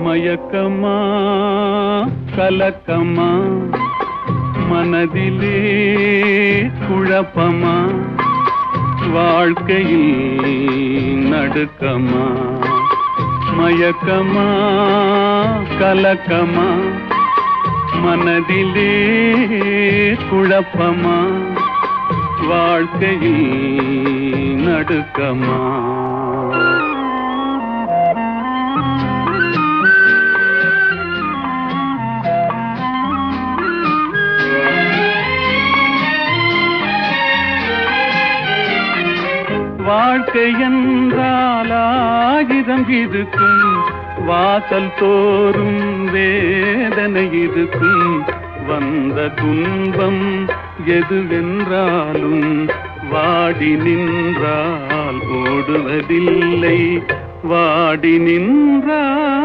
மயக்கமா கலக்கமா மனதிலே குழப்பமா வாழ்க்கையில் நடுக்கமா மயக்கமா கலக்கமா மனதிலே குழப்பமா வாழ்க்கையில் நடுக்கமா வாழ்க்கை என்றால் ஆயிரம் இருக்கும் வாசல் தோறும் வேதனை இருக்கும் வந்த துன்பம் எதுவென்றாலும் வாடி நின்றால் ஓடுவதில்லை வாடி நின்றால்